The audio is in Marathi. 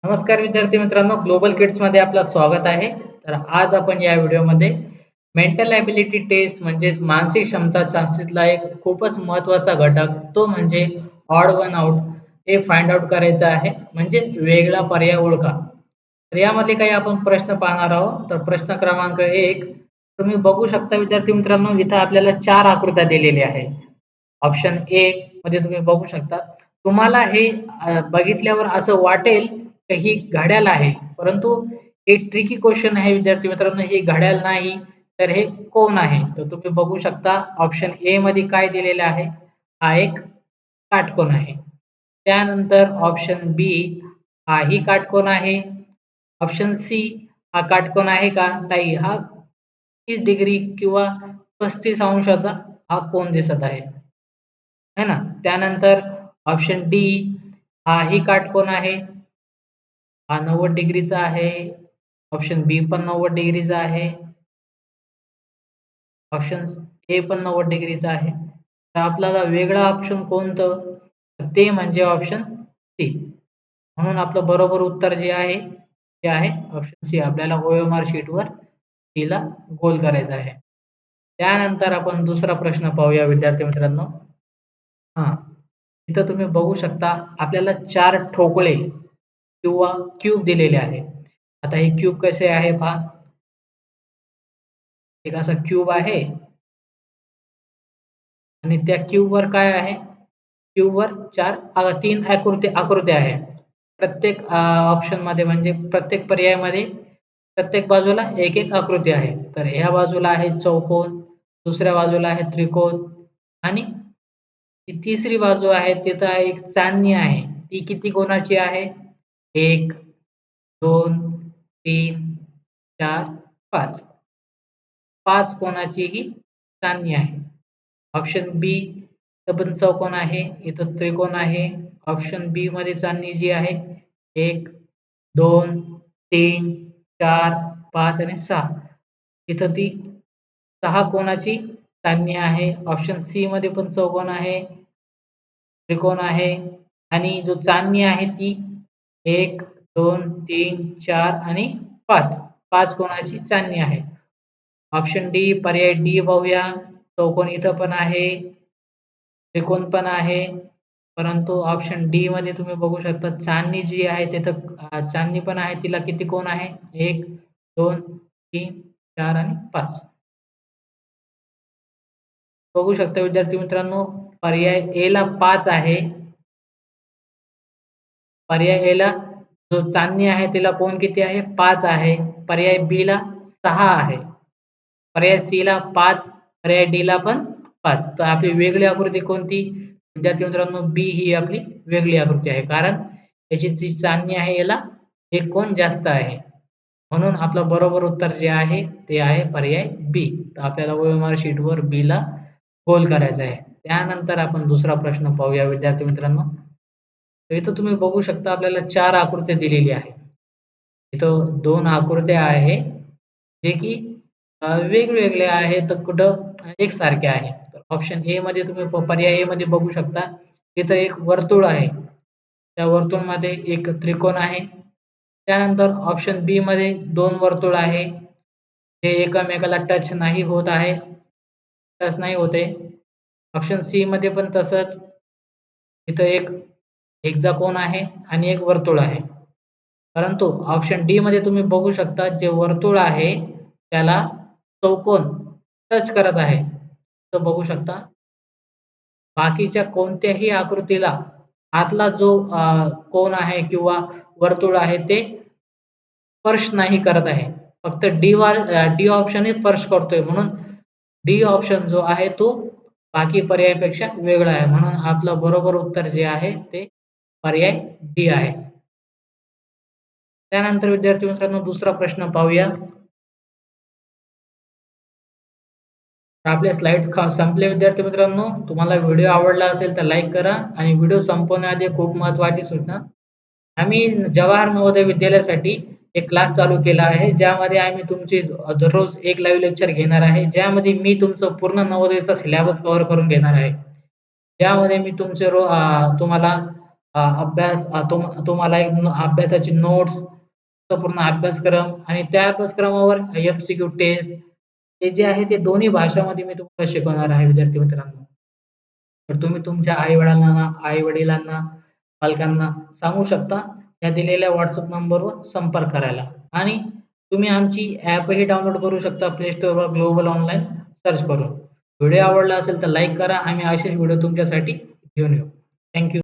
नमस्कार विद्यार्थी मित्रांनो, ग्लोबल किड्स मध्ये आपलं स्वागत आहे. तर आज आपण या व्हिडिओमध्ये मेंटल ॲबिलिटी टेस्ट म्हणजेच मानसिक क्षमता चाचणीतला एक खूपच महत्त्वाचा घटक तो म्हणजे ऑड वन आउट हे फाइंड आउट करायचं आहे, म्हणजे वेगळा पर्याय ओळखा. तर यामध्ये काही आपण प्रश्न पाहणार आहोत. तर प्रश्न क्रमांक 1 तुम्ही बघू शकता विद्यार्थी मित्रांनो, इथं आपल्याला 4 आकृत्या दिलेल्या आहे. ऑप्शन ए मध्ये तुम्ही बघू शकता. तुम्हाला हे बघितल्यावर असं वाटेल की ही घड्याळ आहे, परंतु हे ट्रिकी क्वेश्चन आहे विद्यार्थी मित्रांनो. हे घड्याळ नाही, तर हे कोण आहे? तर तुम्ही बघू शकता ऑप्शन ए मध्ये काय दिलेलं आहे. हा एक काटकोन आहे. त्यानंतर ऑप्शन बी हाही काटकोन आहे. ऑप्शन सी हा काटकोन आहे का? नाही, हा 30 डिग्री किंवा 35 अंशाचा हा कोन दिसत आहे. है ना? त्यानंतर ऑप्शन डी हाही काटकोन आहे. हा 90 डिग्रीचा आहे. ऑप्शन बी पण 90 डिग्रीचा आहे. ऑप्शन ए पण 90 डिग्रीचा आहे. तर आपल्याला वेगळं ऑप्शन कोणतं? तर ते म्हणजे ऑप्शन सी. म्हणून आपलं बरोबर उत्तर जे आहे ते आहे ऑप्शन सी. आपल्याला OMR शीटवर ला गोल करायचा आहे. त्यानंतर आपण दुसरा प्रश्न पाहूया विद्यार्थी मित्रांनो. हां. इथं तुम्ही बघू शकता आपल्याला 4 ठोकळे किंवा क्यूब दिलेले आहे. आता हे क्यूब कसे आहे पहा. एक असा क्यूब आहे आणि त्या क्यूबवर काय आहे? क्यूबवर 3 आकृत्या आहे. प्रत्येक ऑप्शनमध्ये म्हणजे प्रत्येक पर्यायामध्ये प्रत्येक बाजूला एक आकृती आहे. तर ह्या बाजूला आहे चौकोन, दुसऱ्या बाजूला आहे त्रिकोण आणि ती तिसरी बाजू आहे तिथं एक चांदणी आहे. ती किती कोणाची आहे? 1, 2, 3, 4, 5. 5 कोणाची ही चांदणी आहे. ऑप्शन बी इथं पण चौकोन आहे, इथं त्रिकोण आहे. ऑप्शन बी मध्ये चांदणी जी आहे 1, 2, 3, 4, 5 आणि 6. इथं ती 6 कोणाची चांदणी आहे. ऑप्शन सी मध्ये पण चौकोन आहे, त्रिकोण आहे आणि जो चांदणी आहे ती 1, 2, 3, 4 आणि 5. 5 कोणाची चांदणी आहे. ऑप्शन डी पर्याय डी पाहूया. चौकोन इथं पण आहे, त्रिकोण पण आहे. परंतु ऑप्शन डी मध्ये तुम्ही बघू शकता चांदणी जी आहे तिथं चांदणी पण आहे. तिला किती कोण आहे? 1, 2, 3, 4 आणि 5. बघू शकता विद्यार्थी मित्रांनो, पर्याय ए ला 5 आहे. पर्याय ए ला जो चांदणी आहे तिला कोण किती आहे? 5 आहे. पर्याय बी ला 6 आहे. पर्याय सी ला 5, पर्याय डी ला पण 5. तर आपली वेगळी आकृती कोणती? विद्यार्थी मित्रांनो, बी ही आपली वेगळी आकृती आहे. कारण याची जी चांदणी आहे याला एक कोन जास्त आहे. म्हणून आपलं बरोबर उत्तर जे आहे ते आहे पर्याय बी. तर आपल्याला OMR शीटवर बी ला गोल करायचं आहे. त्यानंतर आपण दुसरा प्रश्न पाहूया विद्यार्थी मित्रांनो. तर इथं तुम्ही बघू शकता आपल्याला 4 आकृत्या दिलेली आहे. इथं 2 आकृत्या आहे जे की वेगवेगळे आहेत तर कुठं एकसारखे आहे. तर ऑप्शन ए मध्ये तुम्ही पर्याय ए मध्ये बघू शकता. तिथं एक वर्तुळ आहे. त्या वर्तुळमध्ये एक त्रिकोण आहे. त्यानंतर ऑप्शन बी मध्ये 2 वर्तुळ आहे. ते एकमेकाला टच नाही होत आहे. टच नाही होते. ऑप्शन सी मध्ये पण तसंच. इथं एक हेक्सागोन आहे आणि एक वर्तुळ आहे. परंतु ऑप्शन डी मध्ये तुम्ही बघू शकता जे वर्तुळ आहे त्याला चौकोन टच करत आहे. तर बघू शकता बाकीच्या कोणत्याही आकृतीला आतला जो कोन आहे किंवा वर्तुळ आहे ते स्पर्श नाही करत आहे. फक्त डी ऑप्शन हे स्पर्श करतोय. म्हणून डी ऑप्शन जो आहे तो बाकी पर्यायापेक्षा वेगळा आहे. म्हणून आपलं बरोबर उत्तर जे आहे ते पर्याय डी आहे. त्यानंतर विद्यार्थी मित्रांनो दुसरा प्रश्न पाहूया. तर आपले स्लाइड संपले विद्यार्थी मित्रांनो. तुम्हाला व्हिडिओ आवडला असेल तर लाईक करा आणि व्हिडिओ संपवण्याआधी खूप महत्त्वाची सूचना. आम्ही जवाहर नवोदय विद्यालयासाठी एक क्लास चालू केला आहे, ज्यामध्ये आम्ही तुमची दररोज एक लाईव्ह लेक्चर घेणार आहे, ज्यामध्ये मी तुमचं पूर्ण नवोदयचा सिलेबस कव्हर करून घेणार आहे. ज्यामध्ये मी तुम्हाला अभ्यास तुम्हाला एक अभ्यासाची नोट्स, पूर्ण अभ्यासक्रम आणि त्या अभ्यासक्रमावर MCQ टेस्ट हे जे आहे ते दोन्ही भाषांमध्ये मी तुम्हाला शिकवणार आहे विद्यार्थी मित्रांनो. तर तुम्ही तुमच्या आई-वडिलांना, पालकांना सांगू शकता या दिलेल्या WhatsApp नंबरवर संपर्क करायला. आणि तुम्ही आमची ॲपही डाउनलोड करू शकता प्ले स्टोअरवर ग्लोबल ऑनलाईन सर्च करून. व्हिडिओ आवडला असेल तर लाईक करा. आम्ही असेच व्हिडिओ तुमच्यासाठी घेऊन येऊ. Thank you.